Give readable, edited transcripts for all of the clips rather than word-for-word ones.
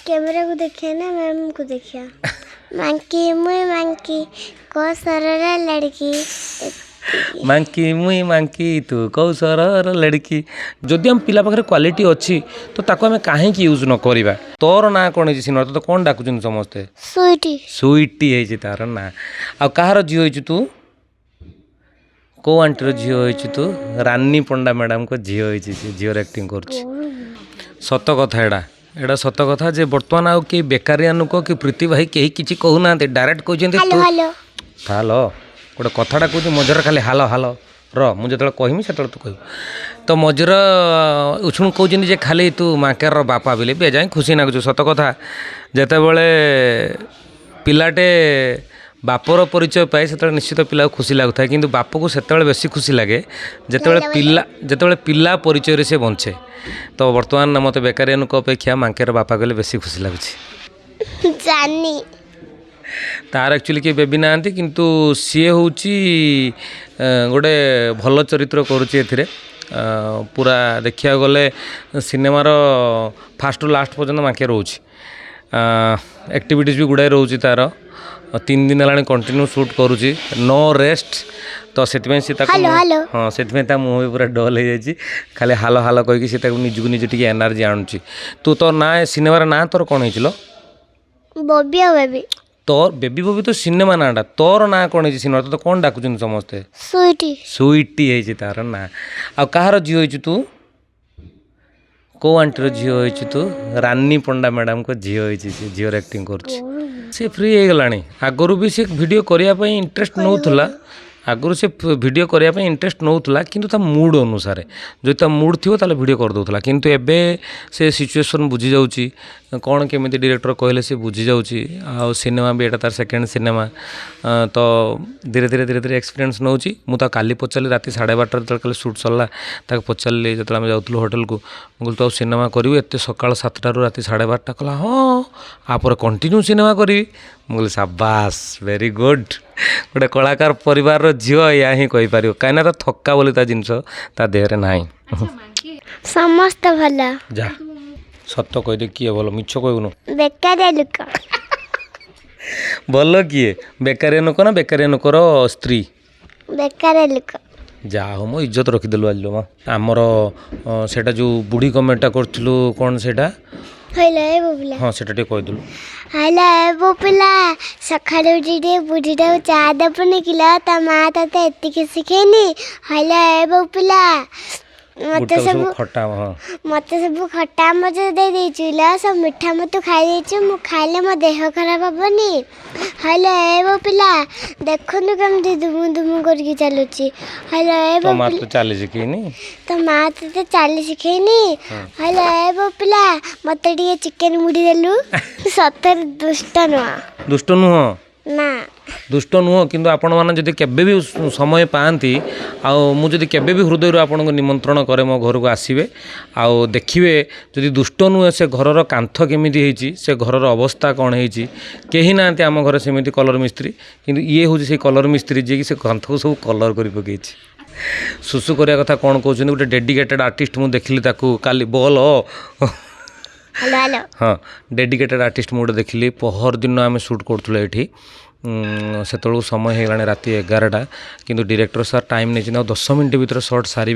Camera को देखिए ना मैम को देखिए मंकी मुई मंकी को सरल लड़की मांकी मुई मांकी तू कौशर लड़की जदि हम पिला पाखे क्वालिटी अच्छी तो ताको आम कहीं यूज न करवा तोर ना कौन है सिनेमा तो कौन डाकुन समस्ते स्वीटी सुईटी है तार ना आ कहार झील हो तू कौ आंटीर झील हो तू रानी पंडा मैडम को झील हो झीर एक्टिंग कर सत कथा एड़ा सत कथा जे बर्तमान आउ कि बेकारिया लोक कि प्रीति भाई कहीं किसी कहूना डायरेक्ट कहते हेलो हेलो हालो गोटे कथाटा कहूँ मझर खाली हालो हालो मुझे जो कहमी से तू कह तो मझर उछुण कहते जे खाली तू माकेर बापा बोले बेजाए खुशी नागुच सत कथा जिते बड़े पिलाटे बापर परिचय पाए से निश्चित पिला खुशी लगुता है किंतु बाप को सेते बेसी खुशी लगे जिते पिला परिचय से बंचे तो बर्तमान मत बेकारिया अपेक्षा मांकेर बापा कहले बेसी खुशी लगुच जानी तार एक्चुअली किए बेबी ना किंतु सी हूँ गोटे भल चरित्र करुच्ची ए पूरा देखा गले सिनेमार फास्ट टू लास्ट पर्यटन मांके रोच एक्टिविटीज भी गुड़ाए रोचे तार 3 दिन है कंटिन्यू शूट करुच्ची नो रेस्ट तो से हाँ से मुँह भी पूरा डल हो जाए खाली हालो हालो कहीकि से निजक निज टी एनर्जी आणुची तू तो ना सिनेमार ना तोर कौन हो बॉबी और बेबी तोर बेबी बबी तो सिनेमा नाटा तोर ना कौन है सिनेमा तो कौन डाकुन समस्ते स्वीटी सुईटी है तार ना आ कहार झील हो तू कौ आंटीर झील हो तू रानी पंडा मैडम को झील हो झीर एक्टिंग कर फ्री हो गला आगु भी से वीडियो करने इंटरेस्ट नौला आगुरी से वीडियो करने इंटरेस्ट नौला किंतु ता मूड अनुसार जो ता मूड थी ताले वीडियो कर दूला किंतु एबे से सिचुएशन बुझी जाउची कौन केमी डायरेक्टर कहले से बुझी जाउची आ सिनेमा भी एटा तार सेकेंड सिनेमा तो धीरे धीरे एक्सपीरियंस नौची मुझे काली पचारि राति 12:30 जो शूट सरला ताक पचारि जो आम जाऊँ होटेल को मुझे तो सिनेमा करू एत सका 7टारू राति 12:30 कहला हाँ आपर कंटिन्यू सिनेमा करी मुझे साबास वेरी गुड गोटे कलाकार परिवार झील या ही कहीपर कहीं तो थका बोली जिनस ता देहरे ना समस्त भला जा सत कहदे किए भल मिछ कहूनु बेकारिया लोक भल किए बेकारिया लोक ना बेकारिया लोकर स्त्री बेकारिया लोक जा हो मो इज्जत रखीदेलु आज मा आमर सेटा जो बुढ़ी कमेंटा करथिलु कौन सेटा हैला ए बोपिला हाँ सेटा टे कहदेलु हैला ए बोपिला सकाळु उठी बुढ़ीटा चा दपने किला ता मा तते एतिके सिखेनी हैला ए बोपिला मत सब खट्टा हाँ मत सब खट्टा मत दे देचुला सब मिठा मत खाई देचु मु खाइले मो देह खराब हबनी हैला ए बोपिला देखनु केमती दुमु दुमु करके चलुची हैला ए तो मां बोपिला तो चाली सिखेनी तो मा तते चाली सिखेनी हैला ए बोपिला मते टिके चिकन मुड़ी देलु सतर दुष्ट नुह ना दुष्ट नुह किंतु आपण मैंने जदि केबे भी समय पाती मुझे केबे भी हृदय आपन को निमंत्रण करे मो घर को आसबे आउ देखिए जदि दुष्ट नुहे से घरर कांथ केमिति होईची से घरर अवस्था कौन होईची केही नांती आम घर सेमिति कलर मिस्त्री किंतु ये हूँ से कलर मिस्त्री जी से कांथ को सब कलर कर पकईची सुसु करिया कथा कौन कहते गोटे डेडिकेटेड आर्टिस्ट मुझे देखिली ताकू काली बल हेलो हेलो हाँ डेडिकेटेड आर्टिस्ट मुझे देखिली पहर दिन आम शूट करूँ ये से समय होगा राति 11टा किंतु डायरेक्टर सर टाइम नहीं 10 मिनट भीतर शॉर्ट सारे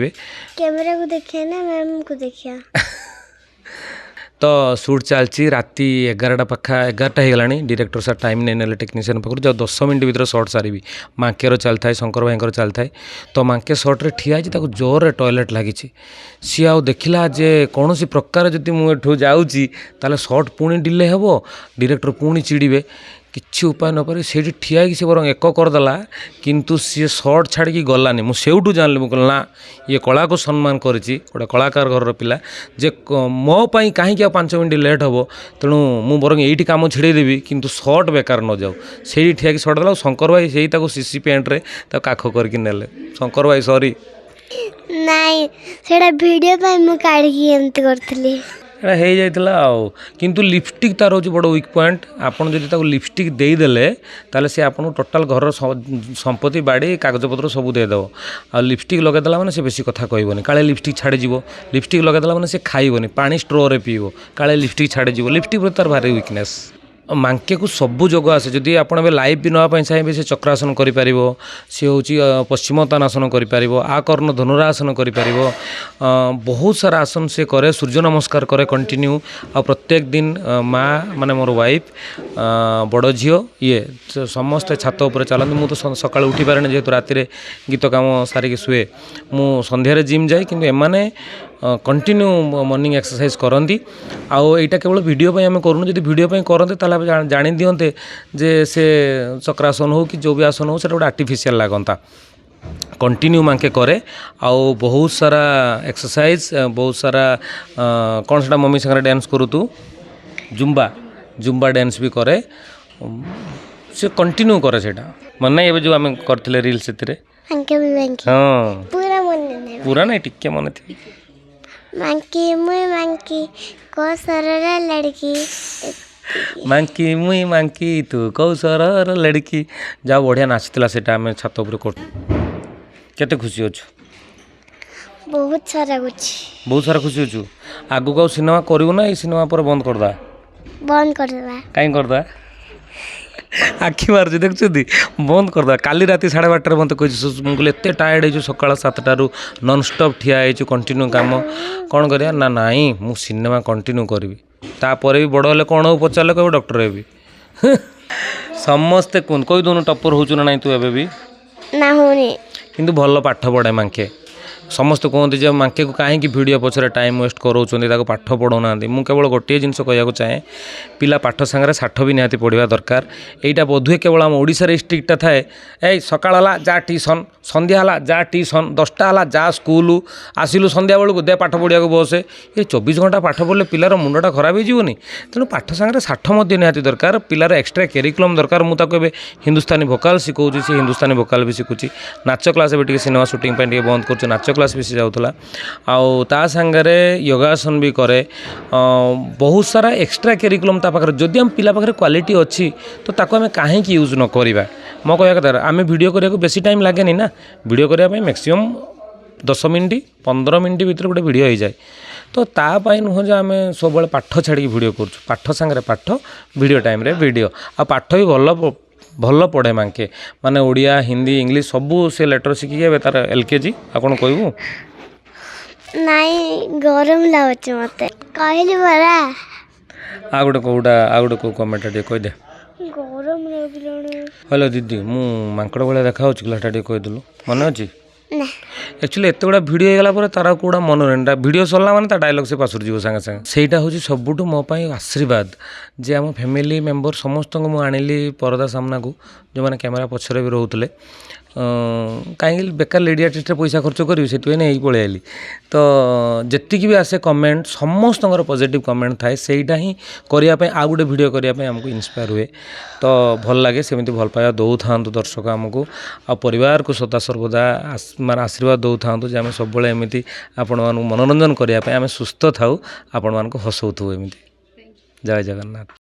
कैमरा को देखिए ना मैम को देखिए तो शूट चलती राति 11टा पाखा 11टा होगा डायरेक्टर सर टाइम नहीं ना टेक्नीशियन पाखु जो 10 मिनट भीतर शॉर्ट सारी मांकेर चलता है शंकर भाई चलता है तो मांके शॉर्ट रे ठिया जोर टॉयलेट लगी सी आउ देखला जे कौन सी प्रकार जदि मुझे जाऊँगी ताले शॉर्ट पुणी डिले हे डायरेक्टर पुणी चिड़े किसी उपाय नपर से ठिया से बर एक करदेला किंतु सी शर्ट छाड़ी गलानी मुझे जानली मुझे ना ये कला को सम्मान करी गोटे कलाकार घर पिला जे मोपाई कहीं 5 मिनट लेट हम तेणु मु बर ये कम छिड़ेदेवी किंतु शर्ट बेकार न जाऊ से ठिया शर्ट देला शंकर भाई से सीसी पेंट्रे काख करके नेले शंकर भाई सॉरी नहीं सेटा वीडियो पे मु काढी एमती करथली ଏଇଟା ହେଇଯାଇଥିଲା ଆଉ କିନ୍ତୁ ଲିପଷ୍ଟିକ୍ ତାର ହେଉଛି ବଡ଼ ୱିକ୍ ପଏଣ୍ଟ ଆପଣ ଯଦି ତାକୁ ଲିପଷ୍ଟିକ୍ ଦେଇଦେଲେ ତାହେଲେ ସେ ଆପଣଙ୍କୁ ଟୋଟାଲ୍ ଘରର ସମ୍ପତ୍ତି ବାଡ଼ି କାଗଜପତ୍ର ସବୁ ଦେଇଦେବ ଆଉ ଲିପଷ୍ଟିକ୍ ଲଗାଇଦେଲା ମାନେ ସେ ବେଶୀ କଥା କହିବନି କାଳେ ଲିପଷ୍ଟିକ୍ ଛାଡ଼ିଯିବ ଲିପଷ୍ଟିକ୍ ଲଗାଇଦେଲା ମାନେ ସେ ଖାଇବନି ପାଣି ଷ୍ଟ୍ରୋରେ ପିଇବ କାଳେ ଲିପଷ୍ଟିକ୍ ଛାଡ଼ିଯିବ ଲିପଷ୍ଟିକ୍ ପ୍ରତି ତାର ଭାରି ୱିକନେସ୍ ମାଙ୍କେକୁ ସବୁ ଯୋଗ ଆସେ ଯଦି ଆପଣ ଏବେ ଲାଇଭ୍ ବି ନେବା ପାଇଁ ଚାହିଁବେ ସେ ଚକ୍ରାସନ କରିପାରିବ ସେ ହେଉଛି ପଶ୍ଚିମୋତ୍ତାନାସନ କରିପାରିବ ଆକର୍ଣ୍ଣ ଧନୁରାସନ କରିପାରିବ ବହୁତ ସାରା ଆସନ ସେ କରେ ସୂର୍ଯ୍ୟ ନମସ୍କାର କରେ କଣ୍ଟିନ୍ୟୁ ଆଉ ପ୍ରତ୍ୟେକ ଦିନ ମା ମାନେ ମୋର ୱାଇଫ୍ ବଡ଼ ଝିଅ ଇଏ ସମସ୍ତେ ଛାତ ଉପରେ ଚାଲନ୍ତି ମୁଁ ତ ସକାଳୁ ଉଠିପାରେନି ଯେହେତୁ ରାତିରେ ଗୀତ କାମ ସାରିକି ଶୁଏ ମୁଁ ସନ୍ଧ୍ୟାରେ ଜିମ୍ ଯାଏ କିନ୍ତୁ ଏମାନେ କଣ୍ଟିନ୍ୟୁ ମର୍ଣ୍ଣିଂ ଏକ୍ସରସାଇଜ୍ କରନ୍ତି ଆଉ ଏଇଟା କେବଳ ଭିଡ଼ିଓ ପାଇଁ ଆମେ କରୁନୁ ଯଦି ଭିଡ଼ିଓ ପାଇଁ କରନ୍ତେ ତାହେଲେ ଆମେ ଜାଣି ଦିଅନ୍ତେ ଯେ ସେ ଚକ୍ରାସନ ହେଉ କି ଯେଉଁ ବି ଆସନ ହେଉ ସେଇଟା ଗୋଟେ ଆର୍ଟିଫିସିଆଲ୍ ଲାଗନ୍ତା କଣ୍ଟିନ୍ୟୁ ମାଙ୍କେ କରେ ଆଉ ବହୁତ ସାରା ଏକ୍ସରସାଇଜ୍ ବହୁତ ସାରା କ'ଣ ସେଇଟା ମମ୍ମି ସାଙ୍ଗରେ ଡ୍ୟାନ୍ସ କରୁ ତୁ ଜୁମ୍ବା ଡ୍ୟାନ୍ସ ବି କରେ ସେ କଣ୍ଟିନ୍ୟୁ କରେ ସେଇଟା ମାନେ ଏବେ ଯେଉଁ ଆମେ କରିଥିଲେ ରିଲ୍ ସେଥିରେ ହଁ ପୁରା ନାଇଁ ଟିକେ ମନେ ଥିବ ମାଙ୍କି ମୁଇଁ ମାଙ୍କି କୋସରର ଲଡ଼କି ମାଙ୍କି ମୁଇଁ ମାଙ୍କି ତୁ କୌଶଳର ଲଡ଼କି ଯାହା ବଢ଼ିଆ ନାଚିଥିଲା ସେଇଟା ଆମେ ଛାତ ଉପରେ କରୁ କେତେ ଖୁସି ଅଛୁ ବହୁତ ସାରା ଖୁସି ଅଛୁ ଆଗକୁ ଆଉ ସିନେମା କରିବୁ ନା ଏଇ ସିନେମା ପରେ ବନ୍ଦ କରିଦେବା କାହିଁ କରିଦେବା ଆଖି ମାରୁଛି ଦେଖୁଛନ୍ତି ବନ୍ଦ କରିଦେବା କାଲି ରାତି 12:30 ମୋତେ କହିଛି ମୁଁ କହିଲି ଏତେ ଟାୟାର୍ଡ଼ ହେଇଛୁ ସକାଳ 7ଟାରୁ ନନ୍ଷ୍ଟପ୍ ଠିଆ ହେଇଛୁ କଣ୍ଟିନ୍ୟୁ କାମ କ'ଣ କରିବା ନା ନାଇଁ ମୁଁ ସିନେମା କଣ୍ଟିନ୍ୟୁ କରିବି ତାପରେ ବି ବଡ଼ ହେଲେ କ'ଣ ହଉ ପଚାରିଲେ କହିବ ଡକ୍ଟର ହେବି ସମସ୍ତେ କୁହନ୍ତୁ କହିଦେଉନୁ ଟପର ହେଉଛୁ ନା ନାଇଁ ତୁ ଏବେ ବି ନା ହଉନି କିନ୍ତୁ ଭଲ ପାଠ ପଢ଼େ ମାଙ୍କେ ସମସ୍ତେ କୁହନ୍ତି ଯେ ମାଙ୍କେକୁ କାହିଁକି ଭିଡ଼ିଓ ପଛରେ ଟାଇମ୍ ୱେଷ୍ଟ କରାଉଛନ୍ତି ତାକୁ ପାଠ ପଢ଼ାଉନାହାନ୍ତି ମୁଁ କେବଳ ଗୋଟିଏ ଜିନିଷ କହିବାକୁ ଚାହେଁ ପିଲା ପାଠ ସାଙ୍ଗରେ ଷାଠ ବି ନିହାତି ପଢ଼ିବା ଦରକାର ଏଇଟା ବୋଧହୁଏ କେବଳ ଆମ ଓଡ଼ିଶାରେ ଷ୍ଟ୍ରିକ୍ଟଟା ଥାଏ ଏଇ ସକାଳ ହେଲା ଯା ଟ୍ୟୁସନ୍ ସନ୍ଧ୍ୟା ହେଲା ଯା ଟ୍ୟୁସନ୍ 10ଟା ହେଲା ଯା ସ୍କୁଲ ଆସିଲୁ ସନ୍ଧ୍ୟାବେଳକୁ ଦେ ପାଠ ପଢ଼ିବାକୁ ବସେ ଏ 24 ଘଣ୍ଟା ପାଠ ପଢ଼ିଲେ ପିଲାର ମୁଣ୍ଡଟା ଖରାପ ହେଇଯିବନି ତେଣୁ ପାଠ ସାଙ୍ଗରେ ଷାଠ ମଧ୍ୟ ନିହାତି ଦରକାର ପିଲାର ଏକ୍ସଟ୍ରା କରିକୁଲମ୍ ଦରକାର ମୁଁ ତାକୁ ଏବେ ହିନ୍ଦୁସ୍ତାନୀ ଭୋକାଲ ଶିଖାଉଛି ସେ ହିନ୍ଦୁସ୍ତାନୀ ଭୋକାଲ ବି ଶିଖୁଛି ନାଚ କ୍ଲାସ୍ ଏବେ ଟିକେ ସିନେମା ସୁଟିଂ ପାଇଁ ଟିକେ ବନ୍ଦ କରୁଛୁ ନାଚ କ୍ଲାସ୍ ବି ସେ ଯାଉଥିଲା ଆଉ ତା ସାଙ୍ଗରେ ଯୋଗାସନ ବି କରେ ବହୁତ ସାରା ଏକ୍ସଟ୍ରା କରିକୁଲମ୍ ତା ପାଖରେ ଯଦି ଆମ ପିଲା ପାଖରେ କ୍ୱାଲିଟି ଅଛି ତ ତାକୁ ଆମେ କାହିଁକି ୟୁଜ୍ ନ କରିବା ମୋ କହିବା କଥା ଆମେ ଭିଡ଼ିଓ କରିବାକୁ ବେଶୀ ଟାଇମ୍ ଲାଗେନି ନା ଭିଡ଼ିଓ କରିବା ପାଇଁ ମ୍ୟାକ୍ସିମମ୍ 10 ମିନିଟ୍ 15 ମିନିଟ୍ ଭିତରେ ଗୋଟେ ଭିଡ଼ିଓ ହେଇଯାଏ ତ ତା ପାଇଁ ନୁହଁ ଯେ ଆମେ ସବୁବେଳେ ପାଠ ଛାଡ଼ିକି ଭିଡ଼ିଓ କରୁଛୁ ପାଠ ସାଙ୍ଗରେ ପାଠ ଭିଡ଼ିଓ ଟାଇମ୍ରେ ଭିଡ଼ିଓ ଆଉ ପାଠ ବି ଭଲ ପଢ଼େ ମାଙ୍କେ ମାନେ ଓଡ଼ିଆ ହିନ୍ଦୀ ଇଂଲିଶ ସବୁ ସେ ଲେଟର୍ ଶିଖିକି ଏବେ ତାର LKG ଆଉ କ'ଣ କହିବୁ ନାଇଁ ଗରମ ଲାଗୁଛି ମୋତେ କହିଲି ପରା ଆଉ ଗୋଟେ କେଉଁ କମେଣ୍ଟଟା ଟିକେ କହିଦେ ଗରମ ଲାଗିଲାଣି ହ୍ୟାଲୋ ଦିଦି ମୁଁ ମାଙ୍କଡ଼ ଭଳିଆ ଦେଖାହେଉଛି କି ସେଟା ଟିକେ କହିଦେଲୁ ମନେ ଅଛି ନା ଆକ୍ଚୁଆଲି ଏତେ ଗୁଡ଼ା ଭିଡ଼ିଓ ହେଇଗଲା ପରେ ତାର କେଉଁଟା ମନେ ରହେନି ଭିଡ଼ିଓ ସରିଲା ମାନେ ତା ଡାଇଲଗ୍ ସେ ପାସୁରି ଯିବ ସାଙ୍ଗେ ସାଙ୍ଗେ ସେଇଟା ହେଉଛି ସବୁଠୁ ମୋ ପାଇଁ ଆଶୀର୍ବାଦ ଯେ ଆମ ଫ୍ୟାମିଲି ମେମ୍ବର ସମସ୍ତଙ୍କୁ ମୁଁ ଆଣିଲି ପରଦା ସାମ୍ନାକୁ ଯେଉଁମାନେ କ୍ୟାମେରା ପଛରେ ବି ରହୁଥିଲେ କାହିଁକି ବେକାର ଲେଡ଼ି ଆର୍ଟିଷ୍ଟରେ ପଇସା ଖର୍ଚ୍ଚ କରିବି ସେଥିପାଇଁ ନେଇକି ପଳେଇ ଆଇଲି ତ ଯେତିକି ବି ଆସେ କମେଣ୍ଟ ସମସ୍ତଙ୍କର ପଜିଟିଭ୍ କମେଣ୍ଟ ଥାଏ ସେଇଟା ହିଁ କରିବା ପାଇଁ ଆଉ ଗୋଟେ ଭିଡ଼ିଓ କରିବା ପାଇଁ ଆମକୁ ଇନ୍ସପାୟାର ହୁଏ ତ ଭଲ ଲାଗେ ସେମିତି ଭଲ ପାଇବା ଦେଉଥାନ୍ତୁ ଦର୍ଶକ ଆମକୁ ଆଉ ପରିବାରକୁ ସଦାସର୍ବଦା ମାନେ ଆଶୀର୍ବାଦ ଦେଉଥାନ୍ତୁ ଯେ ଆମେ ସବୁବେଳେ ଏମିତି ଆପଣମାନଙ୍କୁ ମନୋରଞ୍ଜନ କରିବା ପାଇଁ ଆମେ ସୁସ୍ଥ ଥାଉ ଆପଣମାନଙ୍କୁ ହସଉଥିବୁ ଏମିତି ଜୟ ଜଗନ୍ନାଥ।